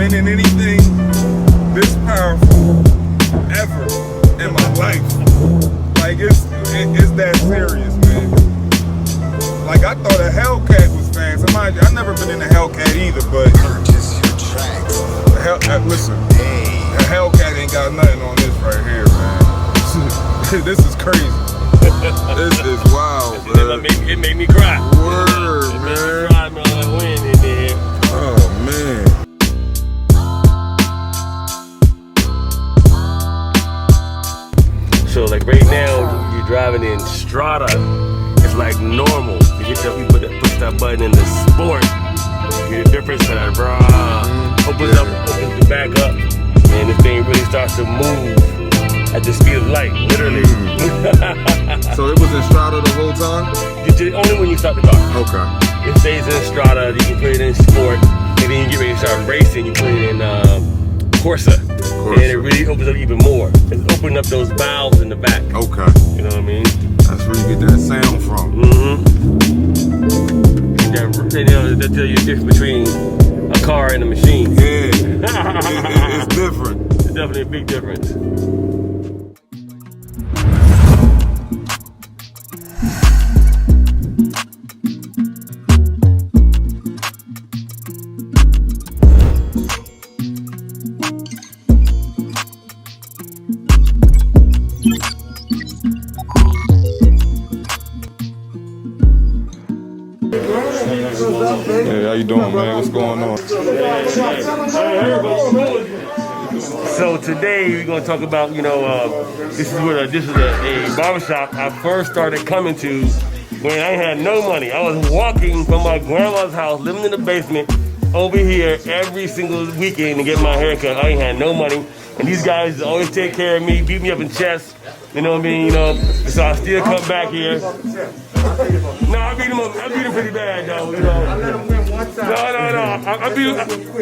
In anything this powerful ever in my life. Like it's that serious, man. Like I thought a Hellcat was fast. Mind you, I've never been in a Hellcat either, but listen, a Hellcat ain't got nothing on this right here, man. This is crazy. This is wild, man. It made me cry. Word, man. It made me cry, man. That wind in there. Oh man. So like right now, you're driving in Strata. It's like normal. You push that button in the sport. You get a difference to that, bro. Opens the back up, and this thing really starts to move at the speed of light, literally. So it was in Strata the whole time? Only when you start the car. Okay. It stays in Strata. You can put it in sport, and then you get ready to start racing. You put it in Corsa. And it really opens up even more. It's opening up those valves in the back. Okay. You know what I mean? That's where you get that sound from. That tell you the difference between a car and a machine. Yeah. It's different. It's definitely a big difference. Hey, how you doing, man? What's going on? So today we're gonna talk about, this is a barbershop I first started coming to when I had no money. I was walking from my grandma's house, living in the basement, over here every single weekend to get my hair cut. I ain't had no money, and these guys always take care of me, beat me up in chest. You know what I mean? So I still come back here. No, I beat him pretty bad though. No.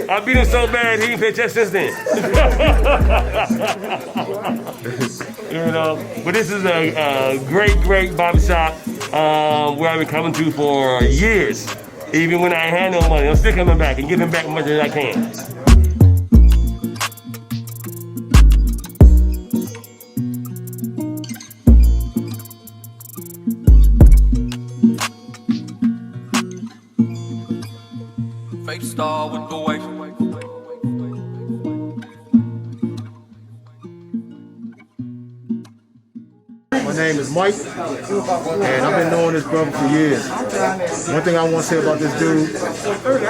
I beat him so bad he didn't pay chest since then. But this is a great barbershop where I've been coming to for years. Even when I had no money, I'm still coming back and giving back as much as I can. Fake star with the wife. My name is Mike, and I've been knowing this brother for years. One thing I want to say about this dude,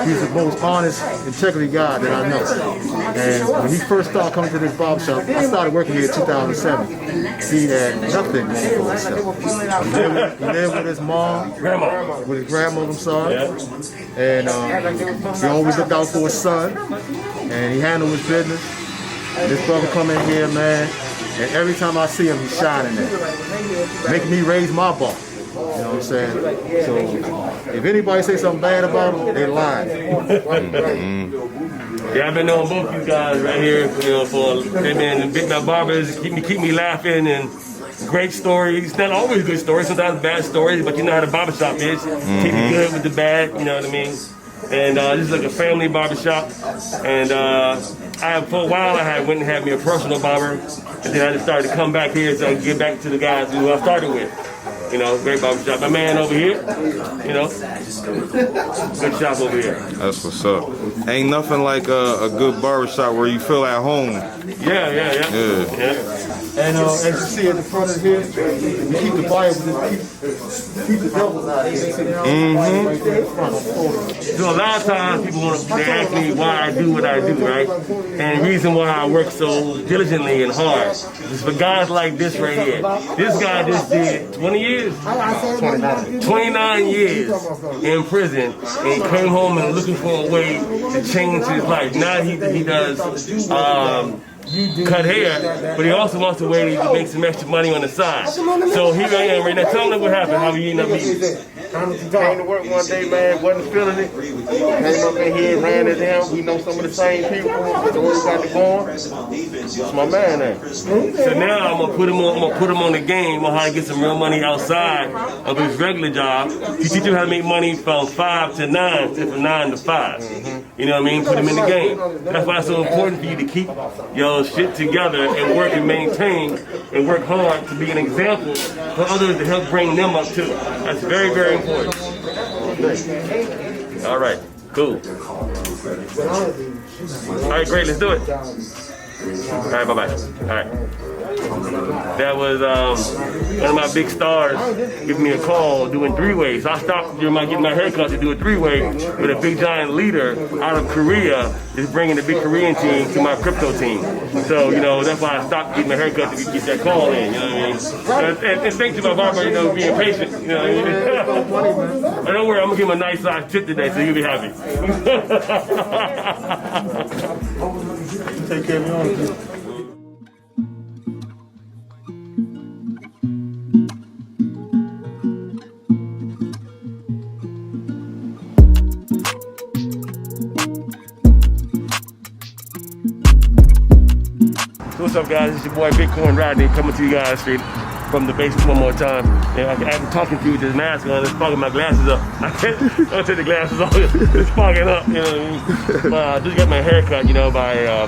he's the most honest, integrity guy that I know. And when he first started coming to this barbershop, I started working here in 2007. He had nothing going for himself. He lived with his mom, with his grandmother, I'm sorry. And he always looked out for his son, and he handled his business. And this brother come in here, man, and every time I see him, he's shining at making me raise my bar. You know what I'm saying? So if anybody say something bad about him, they lying. Yeah, I've been knowing both you guys right here, they've been big my barbers, keep me laughing, and great stories. Not always good stories, sometimes bad stories, but you know how the barbershop is. Keep you good with the bad, you know what I mean? And this is like a family barbershop. And for a while I went and had me a personal barber, and then I just started to come back here so I could get back to the guys who I started with. Great barbershop. My man over here, good shop over here. That's what's up. Ain't nothing like a good barbershop where you feel at home. Yeah. And as you see at the front of here, you keep the Bible, keep the devils out here. Right there in front of the So a lot of times people they ask me why I do what I do, right? And the reason why I work so diligently and hard is for guys like this right here. This guy just did 20 years? 29 years in prison and came home and looking for a way to change his life. Now he does cut hair, but he also wants a way to make some extra money on the side. So here I am right now. Tell me what happened, how you ended up meeting. Came to work one day, man, wasn't feeling it. Came up in here, ran into him. We know some of the same people. So we got it going. That's my man there. So now I'm gonna put him on the game on how to get some real money outside of his regular job. He teach him how to make money from 5 to 9 instead of 9 to 5. You know what I mean? Put him in the game. That's why it's so important for you to keep your shit together and work and maintain and work hard to be an example for others to help bring them up too. That's very, very important. All right, cool. All right, great, let's do it. All right, bye-bye. All right. That was one of my big stars giving me a call doing three-ways. So I stopped getting my haircut to do a three-way with a big giant leader out of Korea is bringing the big Korean team to my crypto team. So, you know, that's why I stopped getting my haircut to get that call in, you know what I mean? And thanks to my barber, you know, being patient, you know what I mean? And don't worry, I'm gonna give him a nice size tip today, so you'll be happy. Take care of your own. What's up, guys? It's your boy Bitcoin Rodney coming to you guys straight from the basement one more time. And I'm talking to you with this mask on. It's fogging my glasses up. I can't take the glasses off. It's fogging up. You know what I mean? I just got my hair cut, you know, by a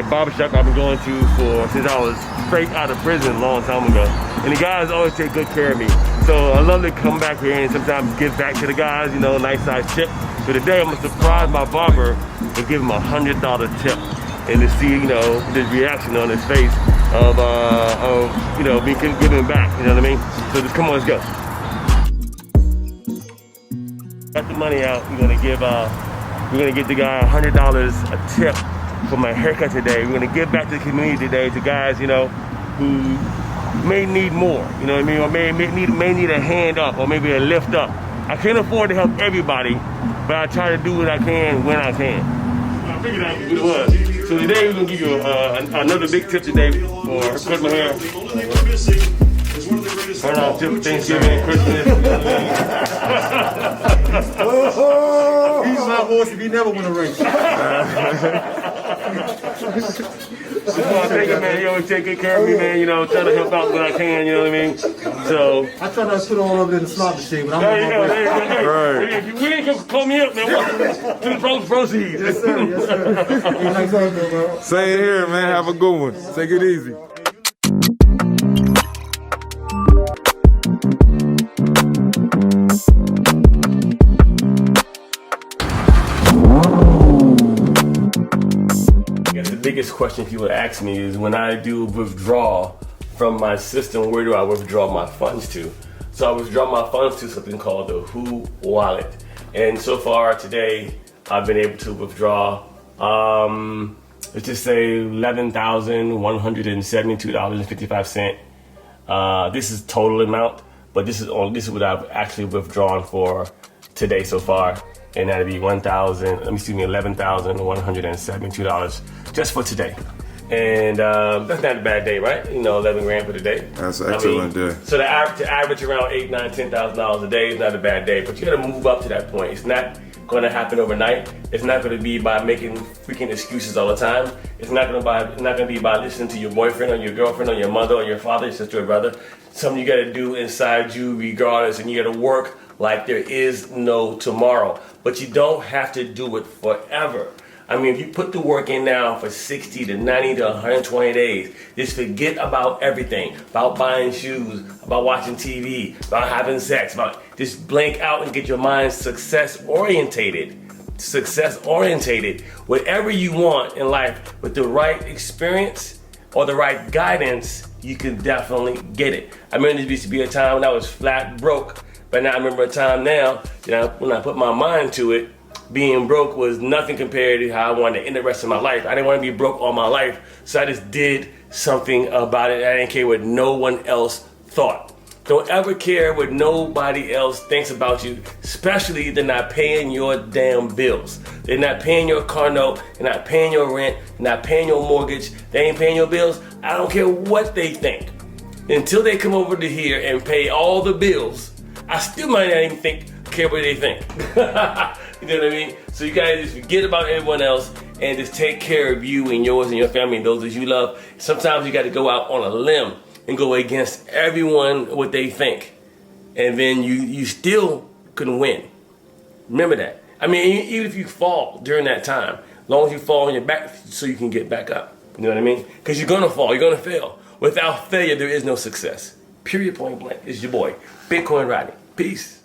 barbershop I've been going to since I was straight out of prison a long time ago. And the guys always take good care of me. So I love to come back here and sometimes give back to the guys, you know, a nice size tip. So today I'm gonna surprise my barber and give him a $100 tip. And to see, you know, the reaction on his face of you know, me giving back, you know what I mean? So just come on, let's go. Got the money out. We're gonna give the guy $100 a tip for my haircut today. We're gonna give back to the community today to guys, you know, who may need more, you know what I mean, or may need a hand up or maybe a lift up. I can't afford to help everybody, but I try to do what I can when I can. I figured out what it was. So today we're gonna give you another big tip today for cutting my hair. Turn on tip Thanksgiving, Christmas. He's my horse if he never win a race. Just want to thank him, man. He always take good care of me, man. You know, try to help out when I can, you know what I mean? So I try not to put all of it in the slot machine, but I'm there you go, on my there way. you go. Right. If you win, call me up, man. To the proceeds. Yes, sir. Yes, sir. Nice talking to you, bro. Same here, man. Have a good one. Take it easy. The biggest question people ask me is when I do withdraw from my system, where do I withdraw my funds to? So I withdraw my funds to something called the Who Wallet. And so far today, I've been able to withdraw, let's just say $11,172.55. This is total amount, but this is what I've actually withdrawn for today so far. And that'd be $11,172 just for today. And that's not a bad day, right? You know, 11 grand for the day. That's an excellent day. So to average around $8,000, $9,000, $10,000 a day is not a bad day, but you gotta move up to that point. It's not gonna happen overnight. It's not gonna be by making freaking excuses all the time. It's not gonna be by listening to your boyfriend or your girlfriend or your mother or your father, your sister or brother. Something you gotta do inside you regardless, and you gotta work like there is no tomorrow. But you don't have to do it forever. I mean, if you put the work in now for 60 to 90 to 120 days, just forget about everything, about buying shoes, about watching TV, about having sex, just blank out and get your mind success orientated. Whatever you want in life with the right experience, or the right guidance, you can definitely get it. I remember there used to be a time when I was flat broke, but now I remember a time now that when I put my mind to it, being broke was nothing compared to how I wanted to end the rest of my life. I didn't want to be broke all my life, so I just did something about it. I didn't care what no one else thought. Don't ever care what nobody else thinks about you, especially they're not paying your damn bills. They're not paying your car note, they're not paying your rent, they're not paying your mortgage, they ain't paying your bills. I don't care what they think. Until they come over to here and pay all the bills, I still might not even care what they think. You know what I mean? So you guys just forget about everyone else and just take care of you and yours and your family and those that you love. Sometimes you got to go out on a limb and go against everyone what they think, and then you still can win. Remember that. I mean, even if you fall during that time, as long as you fall on your back so you can get back up. You know what I mean? Because you're gonna fall, you're gonna fail. Without failure, there is no success. Period, point blank. It's your boy, Bitcoin Rodney. Peace.